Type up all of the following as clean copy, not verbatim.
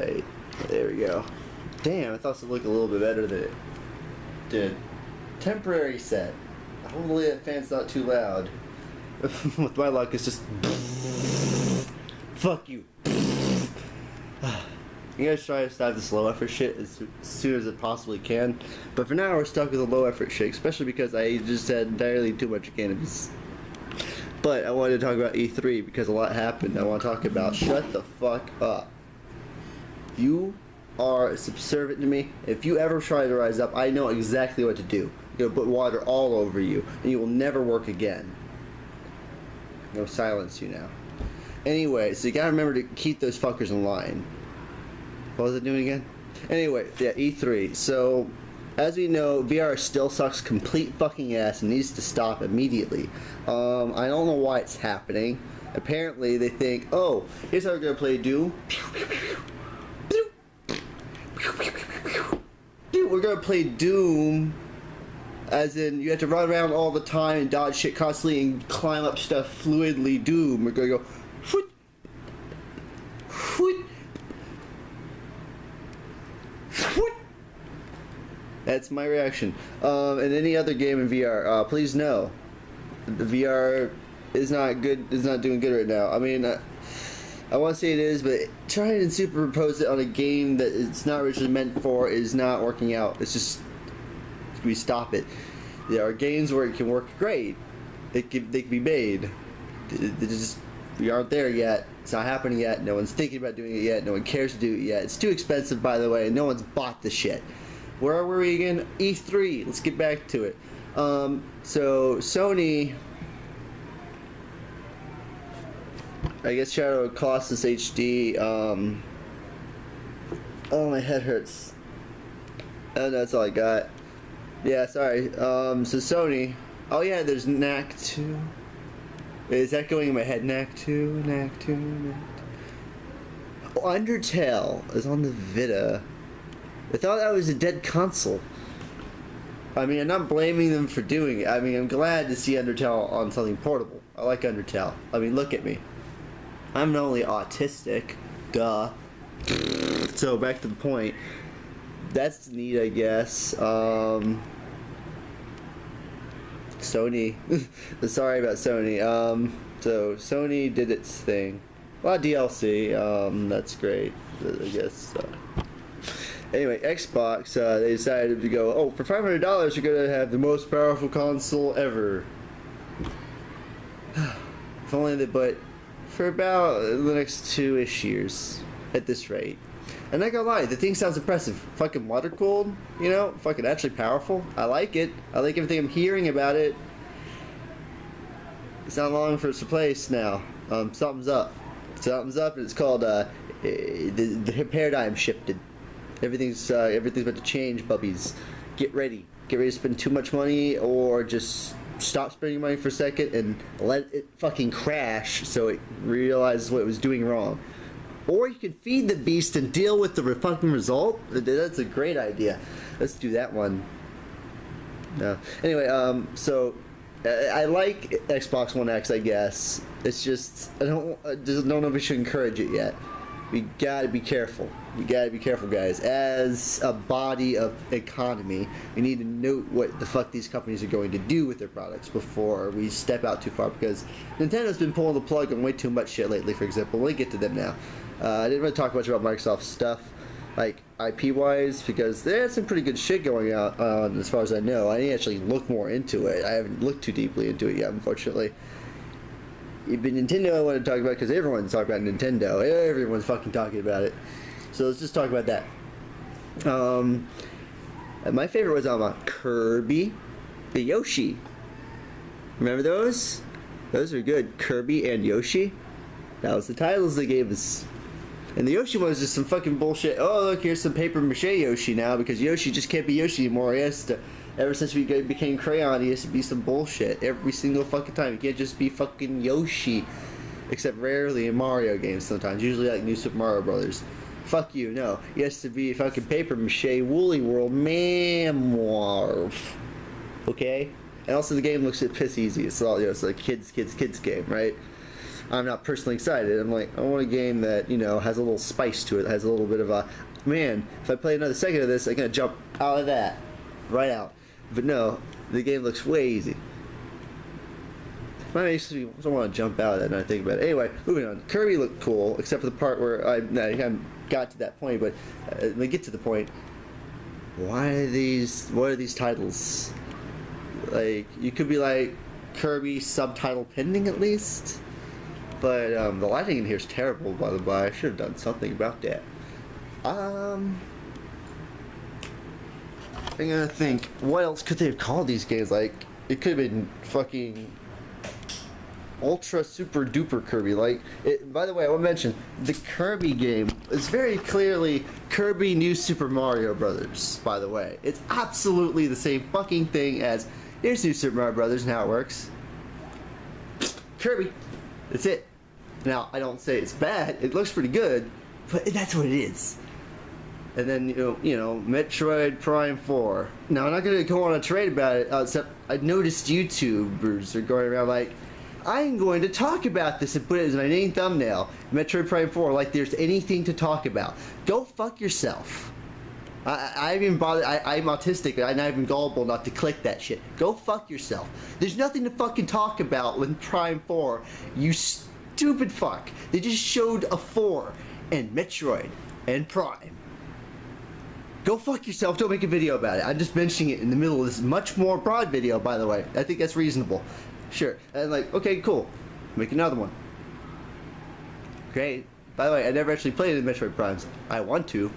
Alright, there we go. Damn, I thought this would look a little bit better than it did. Temporary set. Hopefully that fan's not too loud. With my luck, it's just... Fuck you. You guys try to stop this low effort shit as soon as it possibly can. But for now, we're stuck with the low effort shit, especially because I just had entirely too much cannabis. But I wanted to talk about E3 because a lot happened. I want to talk about shut the fuck up. You are subservient to me. If you ever try to rise up, I know exactly what to do. You're gonna put water all over you, and you will never work again. No, silence you now. Anyway, so you gotta remember to keep those fuckers in line. What was it doing again? Anyway, yeah, E3. So, as we know, VR still sucks complete fucking ass and needs to stop immediately. I don't know why it's happening. Apparently, they think, oh, here's how we're gonna play Doom. We're gonna play Doom, as in you have to run around all the time and dodge shit constantly and climb up stuff fluidly. Doom. We're gonna go, foot, foot. That's my reaction. And any other game in VR, please know, the VR is not good. Is not doing good right now. I mean, I want to say it is, but trying to superimpose it on a game that it's not originally meant for is not working out. It's just we stop it. There are games where it can work great. They can be made. We aren't there yet. It's not happening yet. No one's thinking about doing it yet. No one cares to do it yet. It's too expensive, by the way, and no one's bought the shit. Where were we again? E3. Let's get back to it. So Sony, I guess Shadow of Colossus HD. Oh, my head hurts. Oh, no, that's all I got. Yeah, sorry. So Sony. Oh yeah, there's Knack 2. Is that going in my head? Knack 2, Knack 2, Knack 2. Oh, Undertale is on the Vita. I thought that was a dead console. I mean, I'm not blaming them for doing it. I mean, I'm glad to see Undertale on something portable. I like Undertale. I mean, look at me. I'm not only autistic, duh. So, back to the point. That's neat, I guess. Sony. Sorry about Sony. So, Sony did its thing. A lot of DLC. That's great, I guess. Anyway, Xbox, they decided to go, oh, for $500 you're going to have the most powerful console ever. If only they, but for about the next 2-ish years at this rate. And not gonna lie, the thing sounds impressive. Fucking water cooled, you know, fucking actually powerful. I like it. I like everything I'm hearing about it. It's not long for its to place now. Something's up. Something's up, and it's called the paradigm shifted. Everything's about to change, bubbies. Get ready. Get ready to spend too much money, or just stop spending money for a second and let it fucking crash so it realizes what it was doing wrong. Or you can feed the beast and deal with the fucking result. That's a great idea. Let's do that one. No. Anyway, so I like Xbox One X, I guess. It's just I just don't know if we should encourage it yet. We gotta be careful. We gotta be careful, guys. As a body of economy, we need to note what the fuck these companies are going to do with their products before we step out too far. Because Nintendo's been pulling the plug on way too much shit lately. For example, we'll get to them now. I didn't really talk much about Microsoft stuff, like IP-wise, because they had some pretty good shit going on as far as I know. I need to actually look more into it. I haven't looked too deeply into it yet, unfortunately. But Nintendo I want to talk about because everyone's talking about Nintendo. Everyone's fucking talking about it. So let's just talk about that. My favorite was Kirby, the Yoshi. Remember those? Those are good. Kirby and Yoshi. That was the titles they gave us. And the Yoshi one was just some fucking bullshit. Oh, look, here's some paper mache Yoshi now, because Yoshi just can't be Yoshi anymore. He has to, ever since we became Crayon, he has to be some bullshit every single fucking time. He can't just be fucking Yoshi. Except rarely in Mario games sometimes. Usually like New Super Mario Brothers. Fuck you, no. He has to be fucking paper mache Woolly World Mamorph. Okay? And also the game looks piss easy. It's all, you know, it's like kids game, right? I'm not personally excited. I'm like, I want a game that, you know, has a little spice to it, has a little bit of a, man, if I play another second of this, I'm gonna jump out of that, right out. But no, the game looks way easy. I don't want to jump out of that and I think about it. Anyway, moving on. Kirby looked cool, except for the part where I got to that point, but when I get to the point, what are these titles? Like, you could be like, Kirby subtitle pending at least? But the lighting in here is terrible, by the by. I should have done something about that. I'm gonna think, what else could they have called these games? Like, it could have been fucking Ultra Super Duper Kirby. Like, by the way, I want to mention, the Kirby game is very clearly Kirby New Super Mario Brothers, by the way. It's absolutely the same fucking thing as, here's New Super Mario Brothers and how it works. Kirby. That's it. Now, I don't say it's bad, it looks pretty good, but that's what it is. And then, you know, Metroid Prime 4. Now, I'm not going to go on a trade about it, except I noticed YouTubers are going around like, I'm going to talk about this and put it as my main thumbnail. Metroid Prime 4, like there's anything to talk about. Go fuck yourself. I even bother. I'm autistic. I'm not even gullible not to click that shit. Go fuck yourself. There's nothing to fucking talk about with Prime 4. You stupid fuck. They just showed a 4 and Metroid and Prime. Go fuck yourself. Don't make a video about it. I'm just mentioning it in the middle of this much more broad video, by the way. I think that's reasonable. Sure. And like, okay, cool. Make another one. Great. By the way, I never actually played the Metroid Primes. I want to.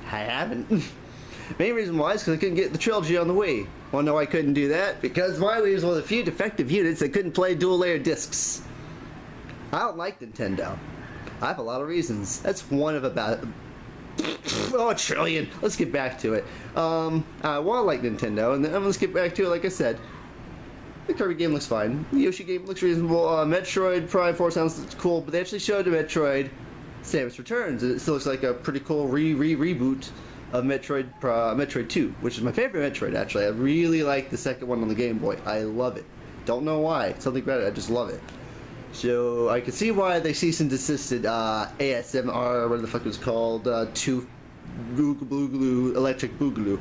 I haven't. Main reason why is because I couldn't get the trilogy on the Wii. Wanna know why I couldn't do that? Because my Wii was one of the few defective units that couldn't play dual layer discs. I don't like Nintendo. I have a lot of reasons. That's one of about a trillion. Let's get back to it. I want to like Nintendo, and then let's get back to it. Like I said, the Kirby game looks fine. The Yoshi game looks reasonable. Metroid Prime 4 sounds cool, but they actually showed a Metroid Samus Returns. It still looks like a pretty cool reboot of Metroid 2, which is my favorite Metroid, actually. I really like the second one on the Game Boy. I love it. Don't know why. Something about it. I just love it. So I can see why they cease and desisted ASMR, what the fuck it was called, Boogaloo, Electric Boogaloo.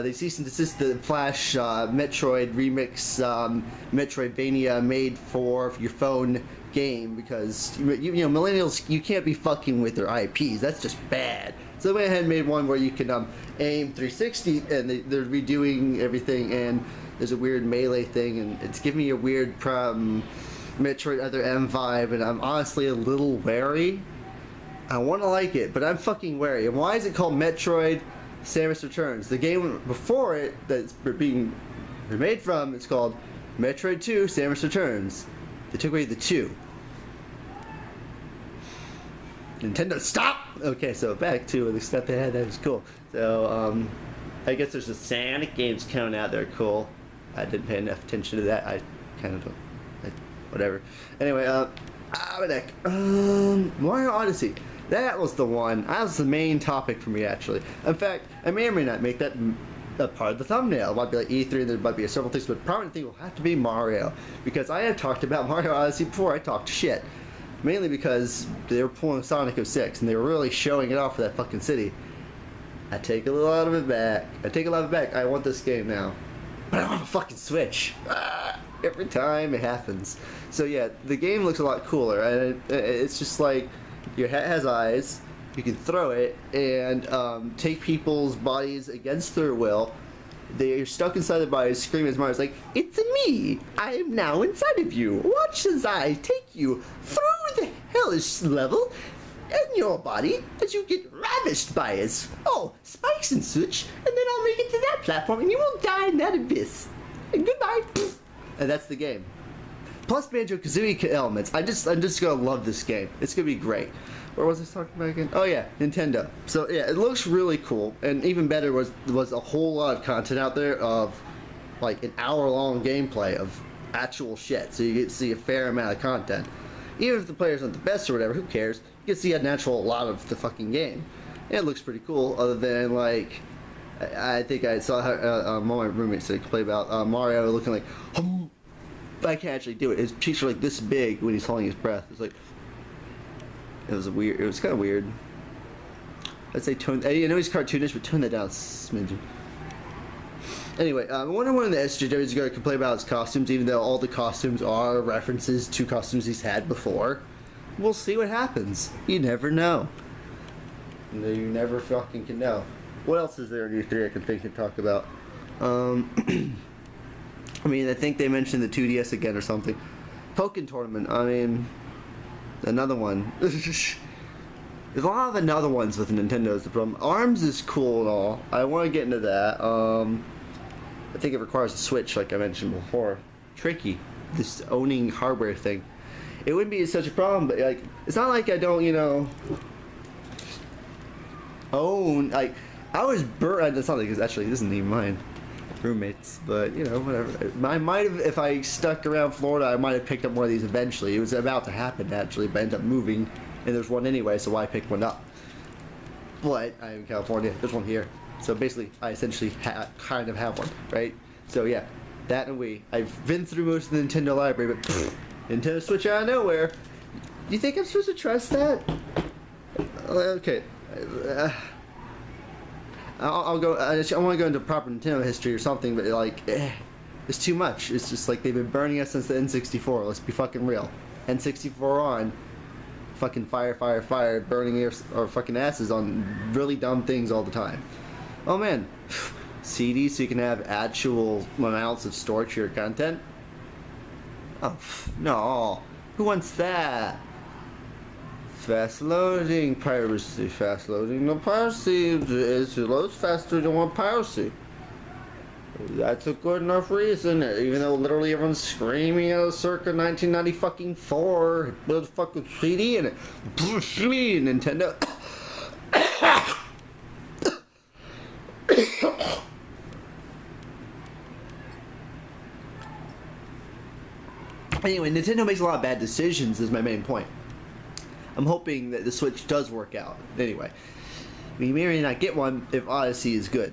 They cease and desist the Flash Metroid remix Metroidvania made for your phone game, because you know millennials, you can't be fucking with their IPs. That's just bad. So they went ahead and made one where you can aim 360, and they're redoing everything, and there's a weird melee thing, and it's giving me a weird Metroid Other M vibe, and I'm honestly a little wary. I want to like it, but I'm fucking wary. And why is it called Metroid Samus Returns? The game before it that's being remade from, it's called Metroid 2 Samus Returns. They took away the 2. Nintendo, stop! Okay, so back to the stuff they had that was cool. So, I guess there's the Sonic games coming out. They're cool. I didn't pay enough attention to that. I kind of don't. Whatever. Anyway, Mario Odyssey. That was the one. That was the main topic for me, actually. In fact, I may or may not make that a part of the thumbnail. It might be like E3, and there might be several things, but the prominent thing will have to be Mario, because I have talked about Mario Odyssey before I talked shit. Mainly because they were pulling Sonic 06, and they were really showing it off for that fucking city. I take a lot of it back. I want this game now. But I want a fucking Switch. Every time it happens. So yeah, the game looks a lot cooler, and it's just like your hat has eyes. You can throw it and take people's bodies against their will. They're stuck inside their bodies, screaming as Mario's like, "It's me! I am now inside of you. Watch as I take you through the hellish level in your body as you get ravished by its spikes and such, and then I'll make it to that platform and you will die in that abyss. And goodbye." And that's the game. Plus Banjo-Kazooie elements. I'm just gonna love this game. It's gonna be great. Where was I talking about again? Oh yeah, Nintendo. So yeah, it looks really cool, and even better was a whole lot of content out there of like an hour-long gameplay of actual shit. So you get to see a fair amount of content. Even if the players aren't the best or whatever, who cares? You can see a lot of the fucking game. And it looks pretty cool. Other than like, I think I saw one of my roommates play about Mario looking like I can't actually do it. His cheeks are like this big when he's holding his breath. It's like, it was weird. It was kind of weird. I'd say tone. I know he's cartoonish, but tone that down a smidgen. Anyway, I wonder when the SJW is going to complain about his costumes, even though all the costumes are references to costumes he's had before. We'll see what happens. You never know. You never fucking can know. What else is there in E3 I can think to talk about? I mean, I think they mentioned the 2DS again or something. Pokken Tournament, I mean, another one. There's a lot of another ones with Nintendo is the problem. ARMS is cool and all. I want to get into that. I think it requires a Switch, like I mentioned before. Tricky, this owning hardware thing. It wouldn't be such a problem, but like, it's not like I don't, you know, own, like, I was burnt. That's not like, actually, this isn't even mine. Roommates, but you know, whatever. I might have, if I stuck around Florida, I might have picked up one of these eventually. It was about to happen actually, but I ended up moving, and there's one anyway, so why pick one up? But I'm in California. There's one here, so basically, I essentially kind of have one, right? So yeah, that and Wii. I've been through most of the Nintendo library, but Nintendo Switch out of nowhere. You think I'm supposed to trust that? Okay. I'll go. I want to go into proper Nintendo history or something, but like, it's too much. It's just like they've been burning us since the N64. Let's be fucking real. N64 on, fucking fire, burning our fucking asses on really dumb things all the time. Oh man, CDs so you can have actual amounts of storage for your content. Oh no, who wants that? Fast loading piracy. Fast loading. No piracy is loads faster than one piracy. That's a good enough reason. Even though literally everyone's screaming out circa 1994, build a fucking CD in it. Nintendo. Anyway, Nintendo makes a lot of bad decisions. Is my main point. I'm hoping that the Switch does work out. Anyway, we may or may not get one if Odyssey is good.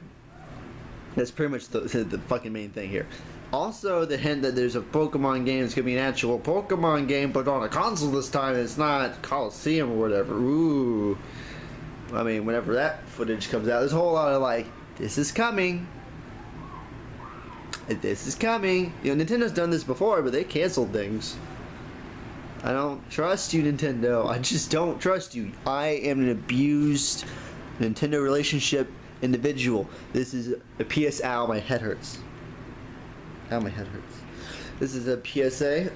That's pretty much the fucking main thing here. Also, the hint that there's a Pokemon game that's going to be an actual Pokemon game, but on a console this time. It's not Coliseum or whatever. Ooh. I mean, whenever that footage comes out, there's a whole lot of like, this is coming. This is coming. You know, Nintendo's done this before, but they canceled things. I don't trust you, Nintendo. I just don't trust you. I am an abused Nintendo relationship individual. This is a PS. Ow, my head hurts. Ow, my head hurts. This is a PSA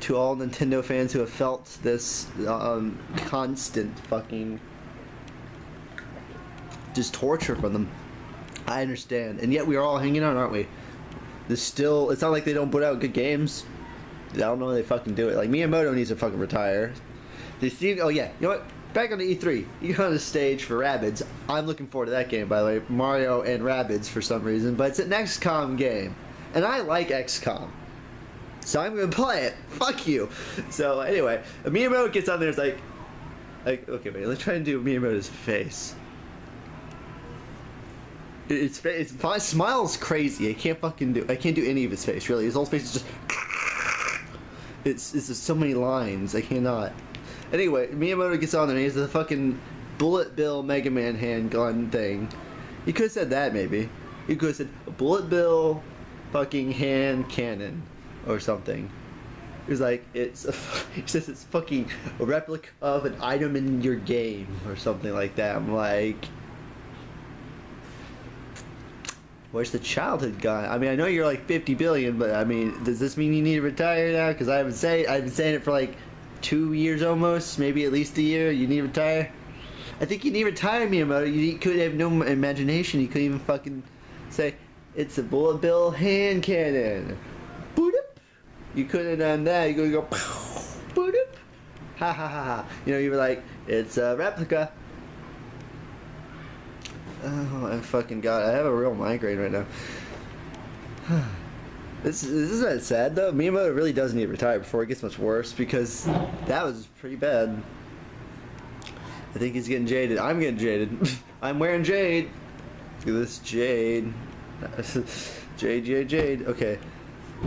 to all Nintendo fans who have felt this constant fucking just torture from them. I understand, and yet we are all hanging on, aren't we? There's still. It's not like they don't put out good games. I don't know if they fucking do it. Like, Miyamoto needs to fucking retire. They see, oh yeah, you know what? Back on the E3, you got on the stage for Rabbids. I'm looking forward to that game, by the way. Mario and Rabbids for some reason, but it's an XCOM game. And I like XCOM. So I'm gonna play it. Fuck you. So anyway, Miyamoto gets on there, it's like, okay, wait, let's try and do Miyamoto's face. My smile's crazy. I can't do any of his face, really. His whole face is just... It's just so many lines. I cannot. Anyway, Miyamoto gets on there and he has the fucking Bullet Bill Mega Man handgun thing. You could have said that, maybe. You could have said a Bullet Bill fucking hand cannon or something. It was like, he says it's fucking a replica of an item in your game or something like that. I'm like... Where's the childhood gone? I mean, I know you're like 50 billion, but I mean, does this mean you need to retire now? Because I've been saying it for like 2 years almost, maybe at least a year. You need to retire. I think you need to retire, Miyamoto. You could have no imagination. You couldn't even fucking say it's a Bullet Bill hand cannon. Boot up. You could have done that. You could go boot up. Ha ha ha ha. You know, you were like, it's a replica. Oh, I fucking got it. I have a real migraine right now. This is sad though. Miyamoto really does need to retire before it gets much worse, because that was pretty bad. I think he's getting jaded. I'm getting jaded. I'm wearing jade. Look at this jade. Jade. Okay.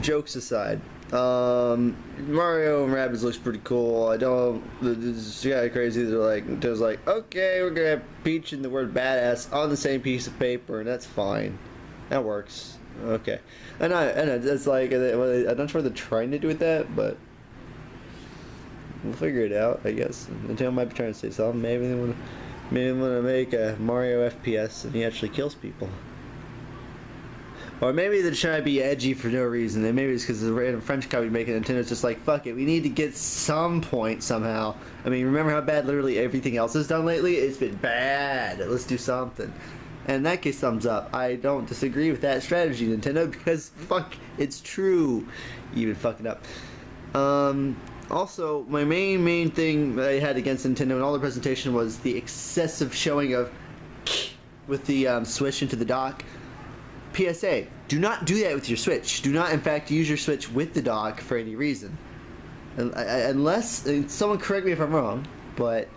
jokes aside, Mario and Rabbids looks pretty cool. I don't. This guy crazy. They're like, okay, we're gonna have Peach and the word badass on the same piece of paper, and that's fine. That works. Okay, and it's like I'm not sure what they're trying to do with that, but we'll figure it out, I guess. Nintendo might be trying to say something. Maybe they want to make a Mario FPS and he actually kills people. Or maybe they're trying to be edgy for no reason. And maybe it's because the random French company making Nintendo's just like, fuck it, we need to get some point somehow. I mean, remember how bad literally everything else has done lately? It's been bad. Let's do something. And in that case, thumbs up. I don't disagree with that strategy, Nintendo, because fuck, it's true. You've been fucking up. Also, my main thing that I had against Nintendo in all the presentation was the excessive showing of with the Switch into the dock. PSA, do not do that with your Switch. Do not, in fact, use your Switch with the dock for any reason. Unless, someone correct me if I'm wrong, but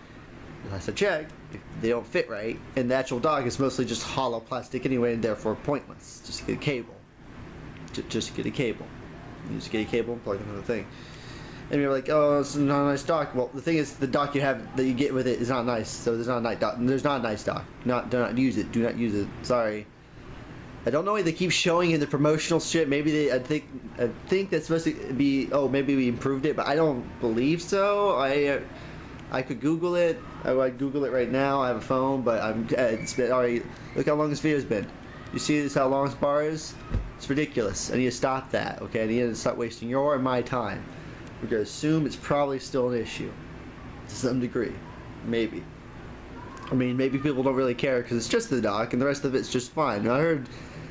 last I checked, they don't fit right, and the actual dock is mostly just hollow plastic anyway, and therefore pointless. Just get a cable. Just get a cable. You just get a cable and plug it into the thing. And you're like, oh, it's not a nice dock. Well, the thing is, the dock you have that you get with it is not nice. So there's not a nice dock. There's not a nice dock. Do not use it. Do not use it. Sorry. I don't know why they keep showing in the promotional shit. Maybe I think that's supposed to be. Oh, maybe we improved it, but I don't believe so. I could Google it. I'd Google it right now. I have a phone, but it's been already. Look how long this video's been. You see this? How long this bar is? It's ridiculous. I need to stop that. Okay, I need to stop wasting your and my time. We're gonna assume it's probably still an issue, to some degree, maybe. I mean, maybe people don't really care because it's just the dock, and the rest of it's just fine. I heard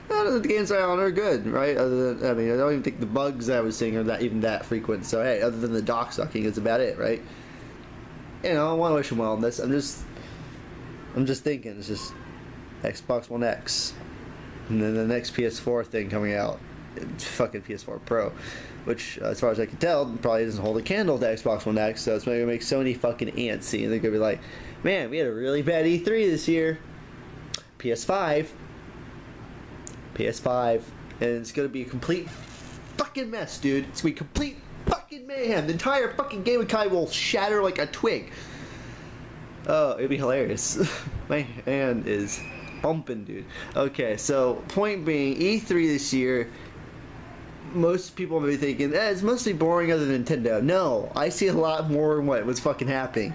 the games I own are good, right? I mean, I don't even think the bugs I was seeing are that frequent. So hey, other than the dock sucking, it's about it, right? You know, I want to wish them well on this. I'm just thinking, it's just Xbox One X, and then the next PS4 thing coming out, fucking PS4 Pro, which, as far as I can tell, probably doesn't hold a candle to Xbox One X. So it's gonna make Sony fucking antsy, and they're gonna be like, man, we had a really bad E3 this year. PS5, and it's gonna be a complete fucking mess, dude. It's gonna be complete fucking mayhem. The entire fucking Game of Kai will shatter like a twig. Oh, it'd be hilarious. My hand is bumping, dude. Okay, so point being, E3 this year, most people may be thinking, it's mostly boring other than Nintendo. No, I see a lot more in what was fucking happening.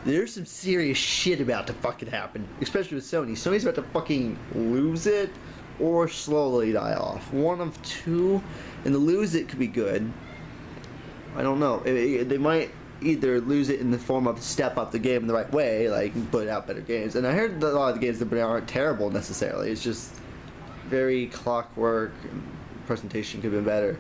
There's some serious shit about to fucking happen, especially with Sony. Sony's about to fucking lose it or slowly die off. One of two, and the lose it could be good. I don't know. They might either lose it in the form of step up the game in the right way, like put out better games. And I heard that a lot of the games that aren't terrible necessarily. It's just very clockwork. Presentation could have been better.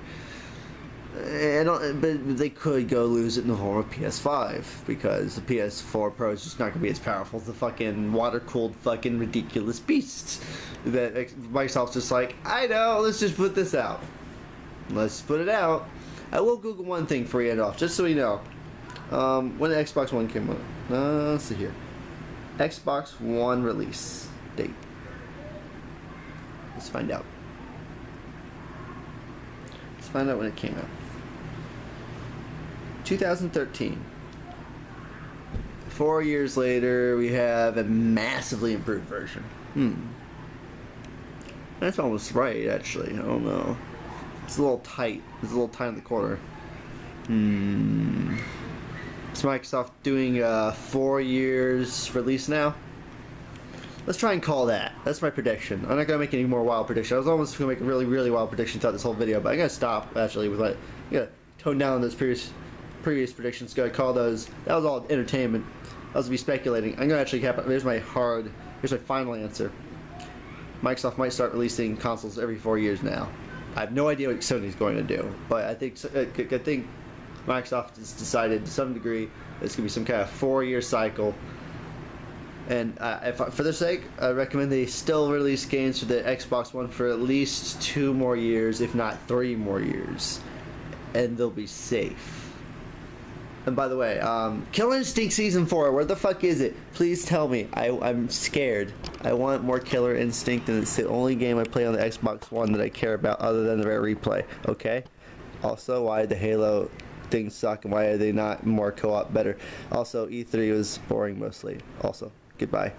But they could go lose it in the form of PS5 because the PS4 Pro is just not going to be as powerful as the fucking water-cooled fucking ridiculous beasts that Microsoft's just like, I know, let's just put this out. Let's put it out. I will Google one thing for you and off, just so you know. When the Xbox One came out. Let's see here. Xbox One release date. Let's find out. Let's find out when it came out. 2013. 4 years later, we have a massively improved version. That's almost right, actually. I don't know. It's a little tight. It's a little tight in the corner. Is Microsoft doing 4 years release now? Let's try and call that. That's my prediction. I'm not going to make any more wild predictions. I was almost going to make a really, really wild prediction throughout this whole video, but I'm going to stop, actually, with I'm going to tone down those previous predictions. Going to call those. That was all entertainment. I was going to be speculating. I'm going to actually have. Here's my final answer. Microsoft might start releasing consoles every 4 years now. I have no idea what Sony's going to do, but I think Microsoft has decided to some degree that it's going to be some kind of 4-year cycle. And for their sake, I recommend they still release games for the Xbox One for at least 2 more years, if not 3 more years. And they'll be safe. And by the way, Killer Instinct Season 4, where the fuck is it? Please tell me. I'm scared. I want more Killer Instinct, and it's the only game I play on the Xbox One that I care about other than the Rare Replay, okay? Also, why the Halo things suck, and why are they not more co-op better? Also, E3 was boring mostly. Also, goodbye.